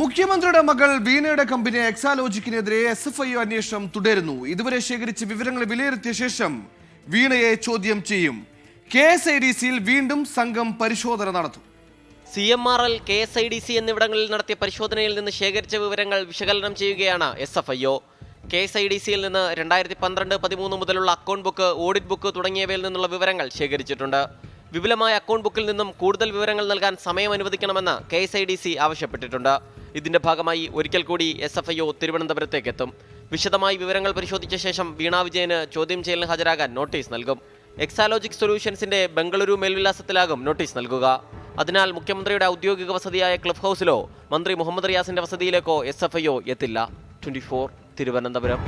മുഖ്യമന്ത്രിയുടെ മകൾ വീണയുടെ കമ്പനി എക്സാലോജിക്കിനെതിരെ SFIO അന്വേഷണം തുടരുന്നു. ഇതുവരെ ശേഖരിച്ച വിവരങ്ങൾ വിലയിരുത്തിയ ശേഷം വീണയെ ചോദ്യം ചെയ്യും. KSIDCയിൽ വീണ്ടും സംഘം പരിശോധന നടത്തും. CMRL, KSIDC എന്നിവിടങ്ങളിൽ നടത്തിയ പരിശോധനയിൽ നിന്ന് ശേഖരിച്ച വിവരങ്ങൾ വിശകലനം ചെയ്യുകയാണ് SFIO. KSIDCയിൽ നിന്ന് 2012-13 മുതലുള്ള അക്കൗണ്ട് ബുക്ക്, ഓഡിറ്റ് ബുക്ക് തുടങ്ങിയവയിൽ നിന്നുള്ള വിവരങ്ങൾ ശേഖരിച്ചിട്ടുണ്ട്. വിപുലമായ അക്കൗണ്ട് ബുക്കിൽ നിന്നും കൂടുതൽ വിവരങ്ങൾ നൽകാൻ സമയം അനുവദിക്കണമെന്ന് KSIDC ആവശ്യപ്പെട്ടിട്ടുണ്ട്. ഇതിന്റെ ഭാഗമായി ഒരിക്കൽ കൂടി SFIO തിരുവനന്തപുരത്തേക്ക് എത്തും. വിശദമായി വിവരങ്ങൾ പരിശോധിച്ച ശേഷം വീണ വിജയന് ചോദ്യം ചെയ്യലിന് ഹാജരാകാൻ നോട്ടീസ് നൽകും. എക്സാലോജിക് സൊല്യൂഷൻസിന്റെ ബംഗളൂരു മേൽവിലാസത്തിലാകും നോട്ടീസ് നൽകുക. അതിനാൽ മുഖ്യമന്ത്രിയുടെ ഔദ്യോഗിക വസതിയായ ക്ലിഫ് ഹൗസിലോ മന്ത്രി മുഹമ്മദ് റിയാസിന്റെ വസതിയിലേക്കോ SFIO എത്തില്ല. 24 തിരുവനന്തപുരം.